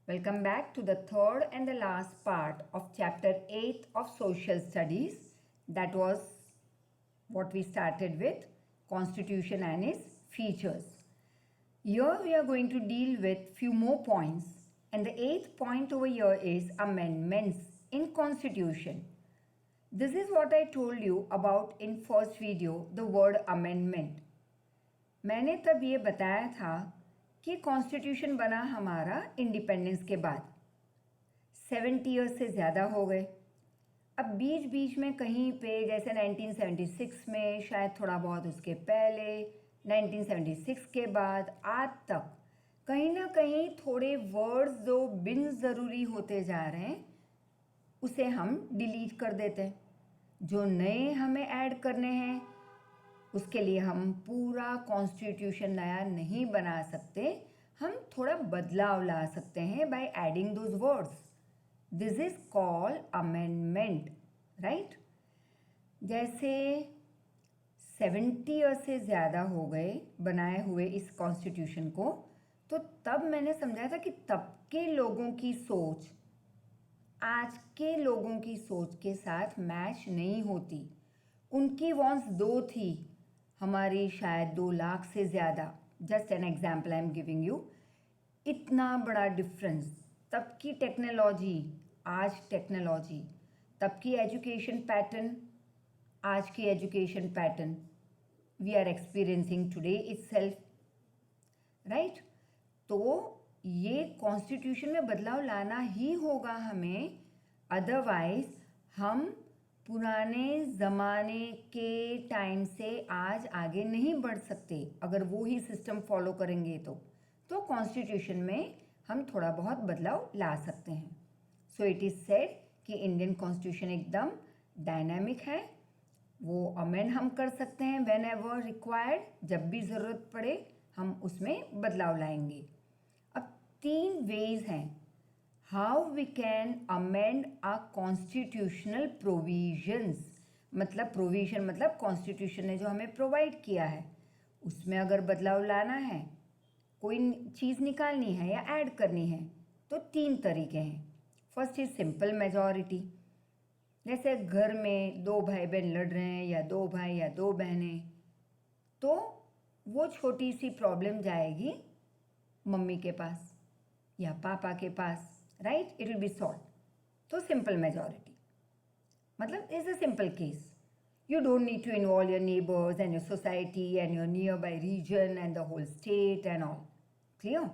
Welcome back to the third and the last part of chapter 8 of social studies. That was what we started with, constitution and its features. Here we are going to deal with few more points, and the eighth point over here is amendments in constitution. This is what I told you about in first video, the word amendment. मैंने तब ये बताया था कि constitution बना हमारा independence के बाद 70 ईयर्स से ज़्यादा हो गए। अब बीच बीच में कहीं पे जैसे 1976 में, शायद थोड़ा बहुत उसके पहले, 1976 के बाद आज तक कहीं ना कहीं थोड़े वर्ड्स जो बिन ज़रूरी होते जा रहे हैं उसे हम डिलीट कर देते हैं। जो नए हमें ऐड करने हैं उसके लिए हम पूरा कॉन्स्टिट्यूशन नया नहीं बना सकते, हम थोड़ा बदलाव ला सकते हैं by adding those words. This is called amendment, right. जैसे 70 ईयर्स से ज़्यादा हो गए बनाए हुए इस कॉन्स्टिट्यूशन को, तो तब मैंने समझा था कि तब के लोगों की सोच आज के लोगों की सोच के साथ मैच नहीं होती। उनकी वॉन्ट्स दो थी, हमारी शायद 2 लाख से ज़्यादा। Just an example I am giving you. इतना बड़ा डिफरेंस, तब की टेक्नोलॉजी आज टेक्नोलॉजी, तब की एजुकेशन पैटर्न आज की education pattern we are experiencing today itself, right. तो ये कॉन्स्टिट्यूशन में बदलाव लाना ही होगा हमें, अदरवाइज हम पुराने ज़माने के टाइम से आज आगे नहीं बढ़ सकते। अगर वो ही सिस्टम फॉलो करेंगे तो कॉन्स्टिट्यूशन में हम थोड़ा बहुत बदलाव ला सकते हैं। सो इट इज़ सेड कि इंडियन कॉन्स्टिट्यूशन एकदम डायनामिक है, वो अमेंड हम कर सकते हैं व्हेन एवर रिक्वायर्ड, जब भी ज़रूरत पड़े हम उसमें बदलाव लाएंगे। अब 3 वेज हैं how we can amend a constitutional provisions. मतलब प्रोविजन मतलब कॉन्स्टिट्यूशन ने जो हमें प्रोवाइड किया है उसमें अगर बदलाव लाना है, कोई चीज़ निकालनी है या ऐड करनी है, तो 3 तरीके हैं। First is simple majority. जैसे घर में 2 भाई बहन लड़ रहे हैं या 2 भाई या 2 बहनें, तो वो छोटी सी प्रॉब्लम जाएगी मम्मी के पास या पापा के पास, right, it will be solve. तो सिंपल मेजॉरिटी मतलब is a simple case. You don't need to involve your neighbours and your society and your nearby region and the whole state and all. Clear.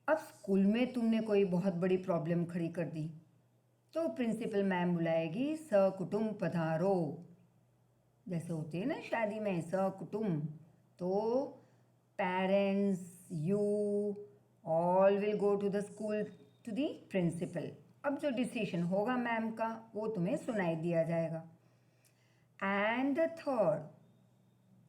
अब school में तुमने कोई बहुत बड़ी problem खड़ी कर दी, तो प्रिंसिपल मैम बुलाएगी सकुटुम पधारो, जैसे होते हैं ना शादी में सकुटुम। तो parents, you all will go to the school to the principal. अब जो डिसीजन होगा मैम का वो तुम्हें सुनाई दिया जाएगा। एंड द थर्ड,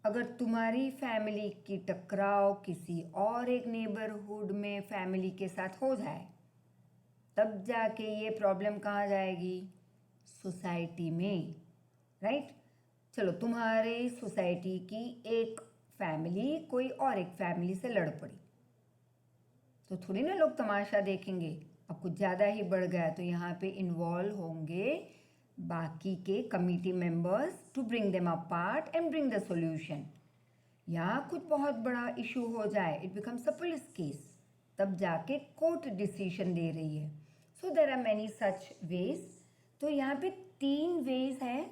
अगर तुम्हारी फैमिली की टकराव किसी और एक नेबरहुड में फैमिली के साथ हो जाए, तब जाके ये प्रॉब्लम कहाँ जाएगी, सोसाइटी में, राइट। चलो तुम्हारे सोसाइटी की एक फैमिली कोई और एक फैमिली से लड़ पड़ी, तो थोड़ी ना लोग तमाशा देखेंगे। अब कुछ ज़्यादा ही बढ़ गया तो यहाँ पे इन्वॉल्व होंगे बाकी के committee members to bring them apart and bring the solution. या कुछ बहुत बड़ा इशू हो जाए, it becomes a police case, तब जाके कोर्ट डिसीजन दे रही है। So there are many such ways. तो यहाँ पे 3 वेज हैं,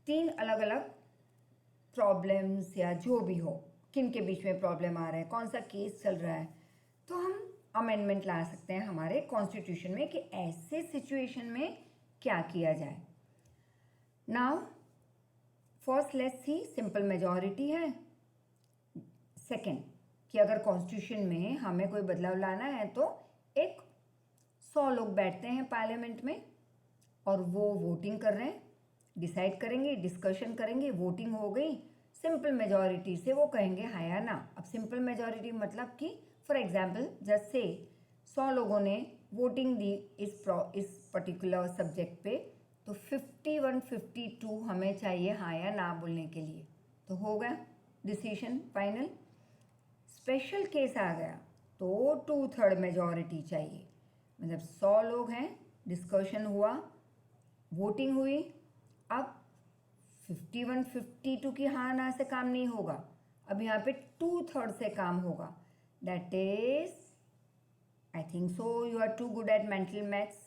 3 अलग अलग प्रॉब्लम्स या जो भी हो, किन के बीच में प्रॉब्लम आ रहा है, कौन सा केस चल रहा है, तो हम अमेंडमेंट ला सकते हैं हमारे कॉन्स्टिट्यूशन में कि ऐसे सिचुएशन में क्या किया जाए। Now first let's see, simple majority है। सेकंड कि अगर कॉन्स्टिट्यूशन में हमें कोई बदलाव लाना है तो 100 लोग बैठते हैं पार्लियामेंट में और वो वोटिंग कर रहे हैं, डिसाइड करेंगे, डिस्कशन करेंगे, वोटिंग हो गई, सिंपल मेजॉरिटी से वो कहेंगे हाँ या ना। अब सिंपल मेजॉरिटी मतलब कि फॉर एग्जाम्पल जस्ट से 100 लोगों ने वोटिंग दी इस पर्टिकुलर सब्जेक्ट पे, तो 51-52 हमें चाहिए हाँ या ना बोलने के लिए, तो हो गया डिसीजन फाइनल। स्पेशल केस आ गया तो 2/3 मेजॉरिटी चाहिए। मतलब 100 लोग हैं, डिस्कशन हुआ, वोटिंग हुई, अब 51-52 की हाँ ना से काम नहीं होगा, अब यहाँ पे 2/3 से काम होगा। That is, I think so you are too good at mental maths,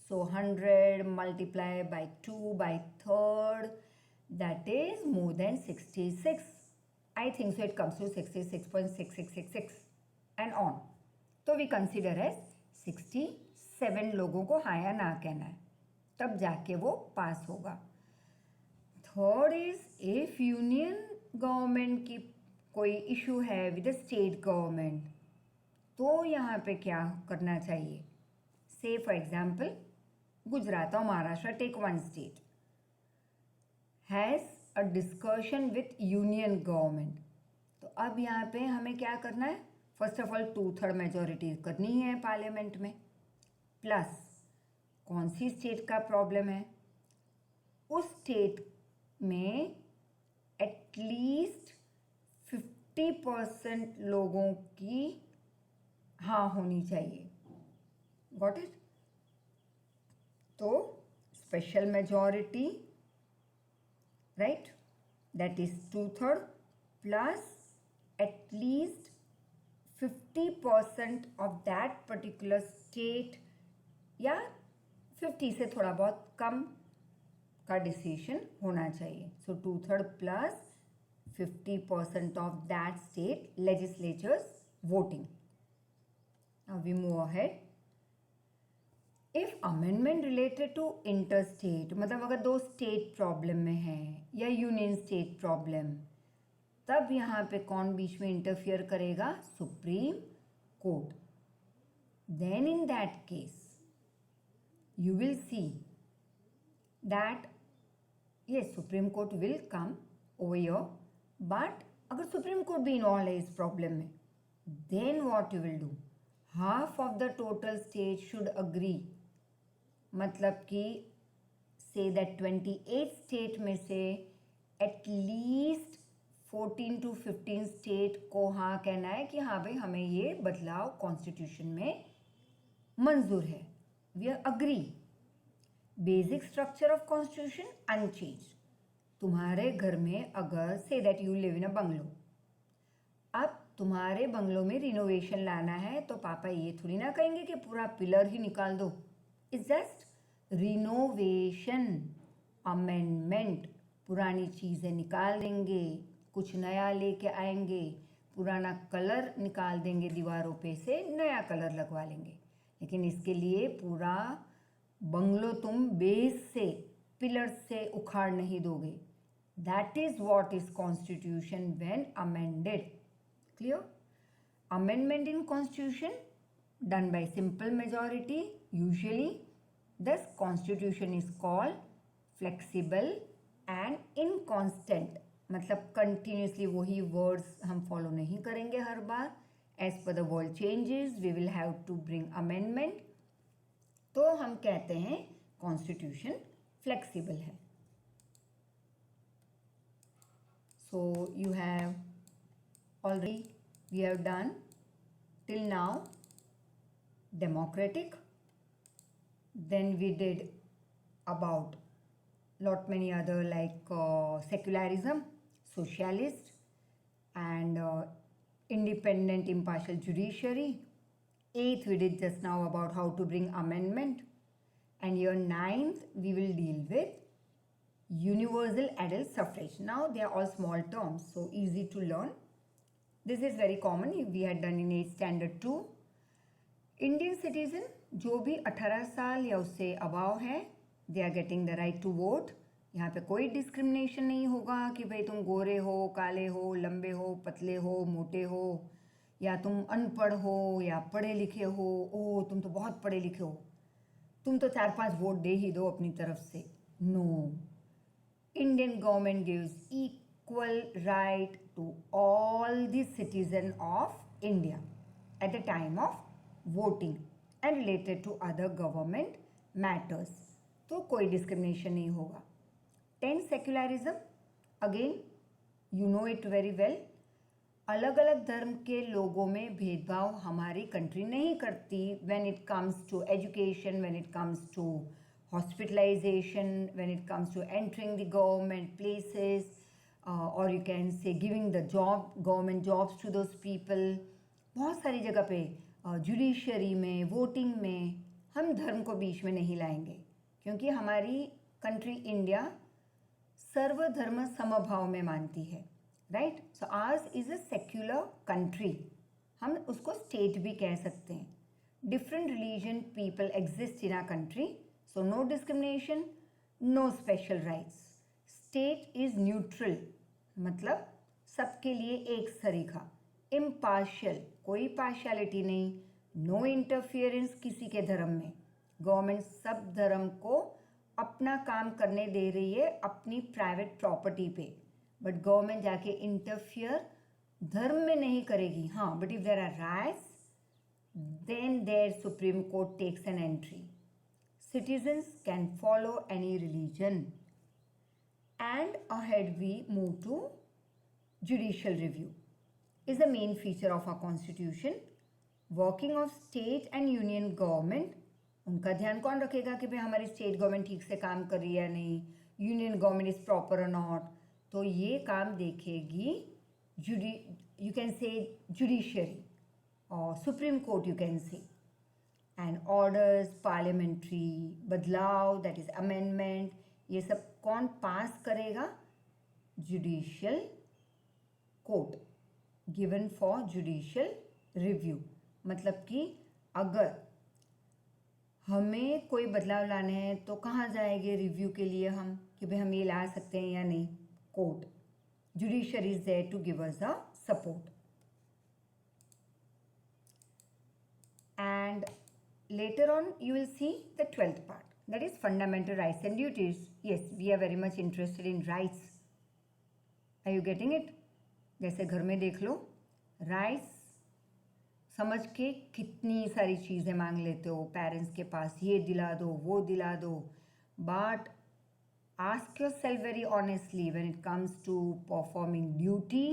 so 100 multiply by 2 by third, that is more than 66. I think so it comes to 66.6666 and on. तो we consider as 67 लोगों को हाँ या ना कहना है, तब जाके वो पास होगा। Third is if union government की कोई इशू है विद स्टेट गवर्नमेंट, तो यहाँ पे क्या करना चाहिए? से फॉर एग्जाम्पल गुजरात और Maharashtra, take one state, has a discussion with union government. तो अब यहाँ पे हमें क्या करना है? फर्स्ट ऑफ ऑल 2/3 मेजॉरिटी करनी है पार्लियामेंट में, प्लस कौन सी स्टेट का प्रॉब्लम है, उस स्टेट में एटलीस्ट 50% लोगों की हाँ होनी चाहिए। Got it? तो special majority, right, that is 2/3 plus at least 50% of that particular state, या 50 से थोड़ा बहुत कम का डिसीजन होना चाहिए। So 2/3 plus 50% of that state legislatures voting. Now we move ahead. If amendment related to interstate, मतलब अगर दो स्टेट प्रॉब्लम में है या यूनियन स्टेट प्रॉब्लम, तब यहाँ पे कौन बीच में इंटरफियर करेगा? Supreme court. Then in that case you will see that yes, Supreme Court will come over here, but अगर Supreme Court भी इन्वॉल्व है इस प्रॉब्लम में, then what you will do? Half of the total state should agree, मतलब कि say that 28 state में से at least 14 to 15 state को हाँ कहना है कि हाँ भाई हमें ये बदलाव कॉन्स्टिट्यूशन में मंजूर है। We agree. Basic structure of constitution unchanged. तुम्हारे घर में अगर say that you live in a bungalow, अब तुम्हारे बंगलो में रिनोवेशन लाना है, तो पापा ये थोड़ी ना कहेंगे कि पूरा पिलर ही निकाल दो। It's just renovation, amendment. पुरानी चीज़ें निकाल देंगे, कुछ नया लेके आएंगे, पुराना कलर निकाल देंगे दीवारों पे से, नया कलर लगवा लेंगे। लेकिन इसके लिए पूरा बंगलो तुम बेस से, पिलर से उखाड़ नहीं दोगे। That is what is constitution when amended. Clear? Amendment in constitution done by simple majority usually, thus constitution is called flexible and inconstant. मतलब कंटिन्यूसली वही वर्ड्स हम फॉलो नहीं करेंगे हर बार। As per the world changes, we will have to bring amendment. तो हम कहते हैं constitution flexible है। So you have already, we have done till now democratic, then we did about lot many other like secularism, socialist, and independent impartial judiciary. 8th we did just now about how to bring amendment, and year 9th we will deal with universal adult suffrage. Now they are all small terms, so easy to learn. This is very common, we had done in 8th standard 2. Indian citizen जो भी 18 साल या उससे above है, they are getting the right to vote. यहाँ पे कोई discrimination नहीं होगा कि भाई तुम गोरे हो, काले हो, लंबे हो, पतले हो, मोटे हो, या तुम अनपढ़ हो या पढ़े लिखे हो। ओह तुम तो बहुत पढ़े लिखे हो, तुम तो 4-5 वोट दे ही दो अपनी तरफ से। No, Indian government gives equal right to all the citizen of India at the time of voting and related to other government matters. तो कोई डिस्क्रिमिनेशन नहीं होगा। 10 secularism, again you know it very well. अलग अलग धर्म के लोगों में भेदभाव हमारी कंट्री नहीं करती when it comes to education, when it comes to hospitalization, when it comes to entering the government places, or you can say giving the job, government jobs to those people. बहुत सारी जगह पे judiciary में, voting में हम धर्म को बीच में नहीं लाएंगे, क्योंकि हमारी कंट्री इंडिया सर्वधर्म समभाव में मानती है, right. So ours is a secular country, हम उसको स्टेट भी कह सकते हैं. Different religion people exist in our country, so no discrimination, no special rights. State is neutral, मतलब सबके लिए एक सरीखा. Impartial, कोई पार्शियलिटी नहीं. No interference किसी के धर्म में. गवर्नमेंट सब धर्म को अपना काम करने दे रही है अपनी प्राइवेट प्रॉपर्टी पे, बट गवर्नमेंट जाके इंटरफियर धर्म में नहीं करेगी. हाँ, but if there are rights then there supreme court takes an entry. Citizens can follow any religion. And ahead we move to judicial review. Is the main feature of our constitution. Working of state and union government. उनका ध्यान कौन रखेगा कि भाई हमारी state government ठीक से काम कर रही है या नहीं, यूनियन गवर्नमेंट इज प्रॉपर और नॉट. तो ये काम देखेगी यू कैन से जुडिशरी और supreme court you can say. And orders, parliamentary बदलाव, दैट इज अमेंडमेंट, ये सब कौन पास करेगा? Judicial court, given for judicial review. मतलब कि अगर हमें कोई बदलाव लाने हैं तो कहाँ जाएंगे रिव्यू के लिए हम, कि भाई हम ये ला सकते हैं या नहीं? Court. Judiciary is there to give us a support. And later on you will see the 12th part, that is fundamental rights and duties. Yes, we are very much interested in rights. Are you getting it? जैसे घर में देख लो, rights समझ के कितनी सारी चीज़ें मांग लेते हो पेरेंट्स के पास, ये दिला दो वो दिला दो. But ask yourself very honestly when it comes to performing duty,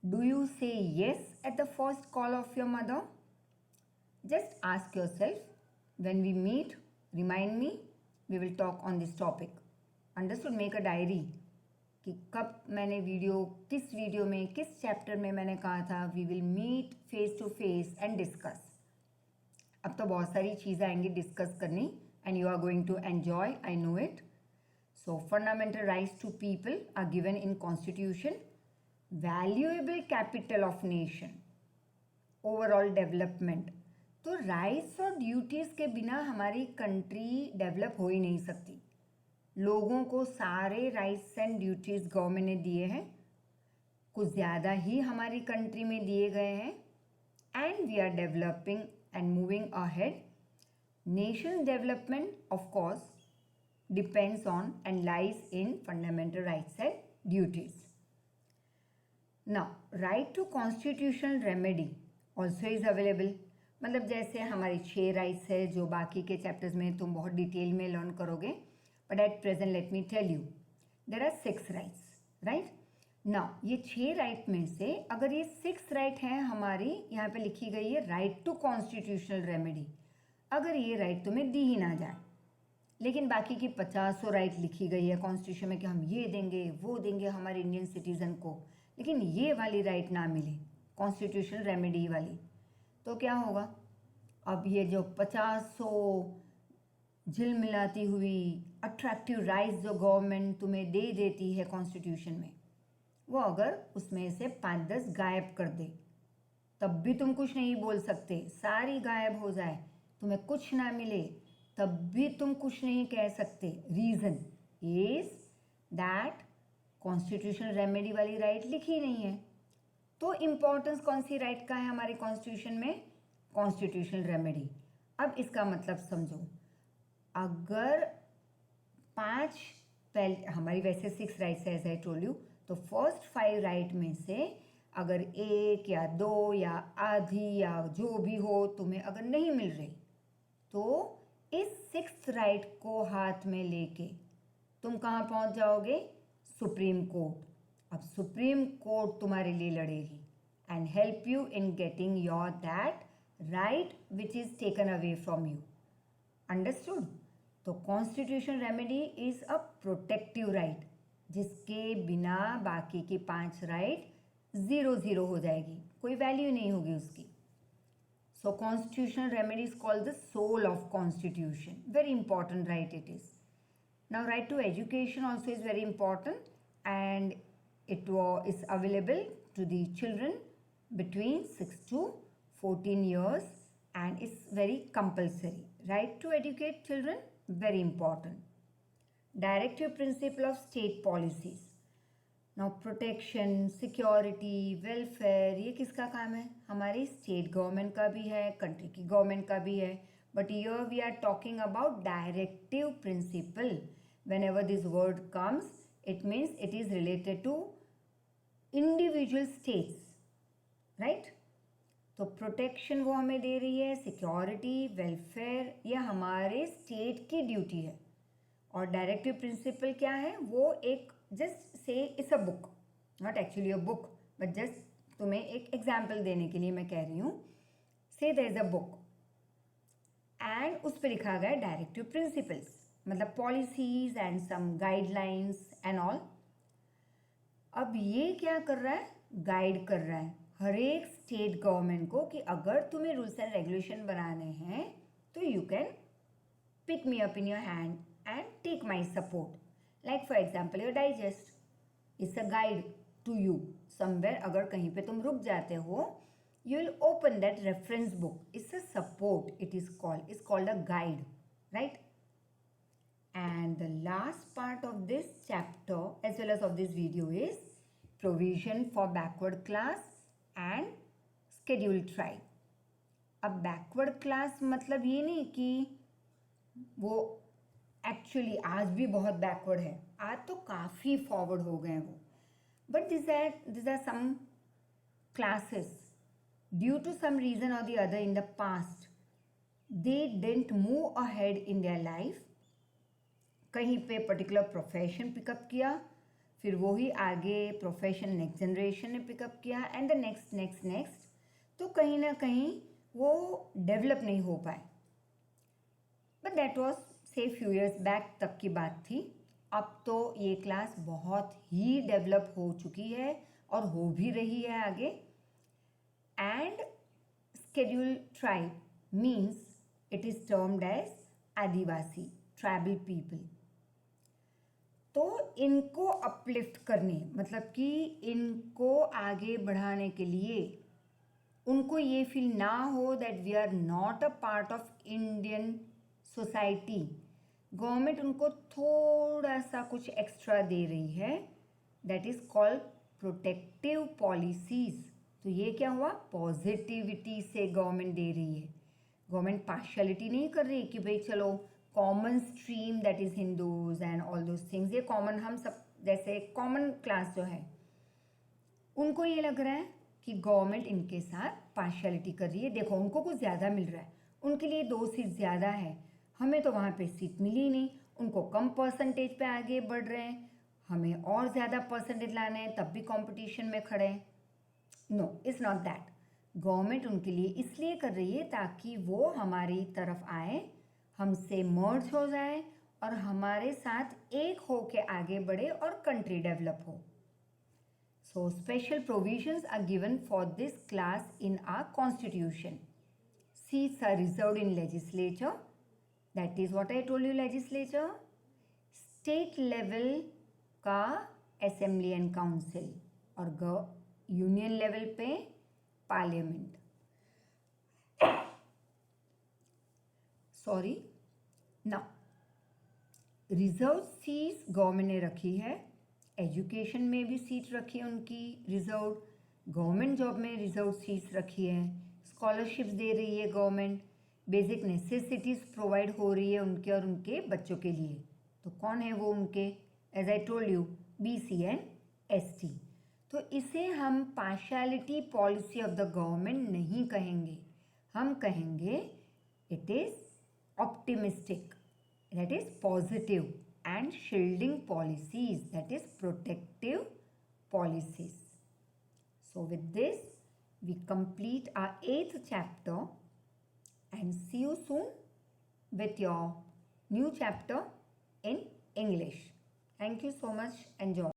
do you say yes at the first call of your mother? Just ask yourself. When we meet, remind me, we will talk on this topic. Understood? Make a diary कि कब मैंने किस video में, किस chapter में मैंने कहा था we will meet face to face and discuss. अब तो बहुत सारी चीज़ें आएंगी डिस्कस करनी and you are going to enjoy, I know it. So fundamental rights to people are given in constitution. Valuable capital of nation. Overall development. तो rights और duties के बिना हमारी कंट्री डेवलप हो ही नहीं सकती. लोगों को सारे राइट्स एंड ड्यूटीज़ गवर्नमेंट ने दिए हैं, कुछ ज़्यादा ही हमारी कंट्री में दिए गए हैं. And we are developing and moving ahead. Nation development of course depends on and lies in fundamental rights and duties. Now right to constitutional remedy also is available. मतलब जैसे हमारी 6 राइट्स है जो बाकी के चैप्टर्स में तुम बहुत डिटेल में लर्न करोगे, but at present let me tell you there are 6 rights, right. Now ये 6 राइट में से अगर ये 6 राइट हैं हमारी, यहाँ पे लिखी गई है राइट टू कॉन्स्टिट्यूशनल रेमेडी. अगर ये राइट तुम्हें दी ही ना जाए, लेकिन बाकी की 50 राइट लिखी गई है कॉन्स्टिट्यूशन में कि हम ये देंगे वो देंगे हमारे इंडियन सिटीज़न को, लेकिन ये वाली राइट ना मिले कॉन्स्टिट्यूशनल रेमेडी वाली, तो क्या होगा? अब ये जो 50 झिलमिलाती हुई अट्रैक्टिव राइट्स जो गवर्नमेंट तुम्हें दे देती है कॉन्स्टिट्यूशन में, वो अगर उसमें से 5-10 गायब कर दे, तब भी तुम कुछ नहीं बोल सकते. सारी गायब हो जाए, तुम्हें कुछ ना मिले, तब भी तुम कुछ नहीं कह सकते. Reason is that constitutional remedy वाली राइट लिखी नहीं है. तो इम्पोर्टेंस कौन सी राइट का है हमारे कॉन्स्टिट्यूशन में? Constitutional remedy. अब इसका मतलब समझो, अगर 5 पहले हमारी वैसे 6 राइट्स है एज आई टोल्ड यू, तो फर्स्ट 5 राइट में से अगर 1 या 2 या आधी या जो भी हो तुम्हें अगर नहीं मिल रही, तो इस 6th राइट को हाथ में लेके तुम कहाँ पहुँच जाओगे? Supreme court. अब सुप्रीम कोर्ट तुम्हारे लिए लड़ेगी and help you in getting your that right which is taken away from you. Understood? तो constitution remedy is a protective right जिसके बिना बाकी की 5 राइट 0 हो जाएगी, कोई वैल्यू नहीं होगी उसकी. So constitutional remedy is called the soul of constitution. Very important right it is. Now right to education also is very important and it is available to the children between 6 to 14 years and it's very compulsory. Right to educate children, very important. Directive principle of state policies. Now protection, security, welfare, ये किसका काम है? हमारी state government का भी है, country की government का भी है. But here we are talking about directive principle. Whenever this word comes it means it is related to individual states, right? तो प्रोटेक्शन वो हमें दे रही है, सिक्योरिटी, वेलफेयर, ये हमारे स्टेट की ड्यूटी है. और डायरेक्टिव प्रिंसिपल क्या है? वो एक just say it's a book, not actually a book but just तुम्हें एक एग्जाम्पल देने के लिए मैं कह रही हूँ. Say there is a book and उस पर लिखा गया डायरेक्टिव प्रिंसिपल्स, मतलब policies and some guidelines and all. अब ये क्या कर रहा है? गाइड कर रहा है हर एक स्टेट गवर्नमेंट को कि अगर तुम्हें रूल्स एंड रेगुलेशन बनाने हैं तो you can pick me up in your hand and take my support. Like for example your digest is a guide to you somewhere. अगर कहीं पे तुम रुक जाते हो you will open that reference book. It's a support, it is called. It's called a guide, right? And the last part of this chapter as well as of this video is provision for backward class and scheduled tribe. अब backward class मतलब ये नहीं कि वो actually आज भी बहुत backward है, आज तो काफ़ी फॉरवर्ड हो गए हैं वो. But this are some classes due to some reason और the other in the past they didn't move ahead in their life. कहीं पे पर्टिकुलर प्रोफेशन पिकअप किया, फिर वो ही आगे प्रोफेशन नेक्स्ट जनरेशन ने पिकअप किया and the next next next. तो कहीं ना कहीं वो डेवलप नहीं हो पाए. बट दैट वॉज से फ्यू ईयर्स बैक तक की बात थी. अब तो ये क्लास बहुत ही डेवलप हो चुकी है और हो भी रही है आगे. And schedule tribe means it is termed as Adivasi tribal people. तो इनको अपलिफ्ट करने मतलब कि इनको आगे बढ़ाने के लिए उनको ये फील ना हो that we are not a part of Indian society, government उनको थोड़ा सा कुछ एक्स्ट्रा दे रही है. That is called protective policies. तो ये क्या हुआ? पॉजिटिविटी से गवर्नमेंट दे रही है. गवर्नमेंट पार्शियलिटी नहीं कर रही कि भाई चलो common stream that is Hindus and all those things, ये कॉमन हम सब जैसे कॉमन क्लास जो है उनको ये लग रहा है कि गवर्नमेंट इनके साथ पार्शियलिटी कर रही है. देखो उनको कुछ ज़्यादा मिल रहा है, उनके लिए 2 सीट ज़्यादा है, हमें तो वहाँ पे सीट मिली नहीं. उनको कम परसेंटेज पे आगे बढ़ रहे हैं, हमें और ज़्यादा परसेंटेज लाने हैं तब भी कंपटीशन में खड़े हैं. No, it's not that. Government उनके लिए इसलिए कर रही है ताकि वो हमारी तरफ आए, हमसे मर्ज हो जाए और हमारे साथ एक हो के आगे बढ़े और कंट्री डेवलप हो. So special provisions are given for this class in our constitution. Seats are reserved in legislature. That is what I told you, legislature. State level का assembly and council और यूनियन लेवल पे parliament. Sorry. Now reserve seats government ने रखी है, education में भी seat रखी है उनकी रिजर्व, गवर्नमेंट जॉब में रिजर्व सीट्स रखी है, स्कॉलरशिप्स दे रही है गवर्नमेंट, बेसिक नेसेसिटीज़ प्रोवाइड हो रही है उनके और उनके बच्चों के लिए. तो कौन है वो उनके? As I told you, BC and ST. तो इसे हम partiality policy of the government नहीं कहेंगे, हम कहेंगे it is optimistic, that is positive, and shielding policies, that is protective policies. So with this, we complete our 8th chapter and see you soon with your new chapter in English. Thank you so much. Enjoy.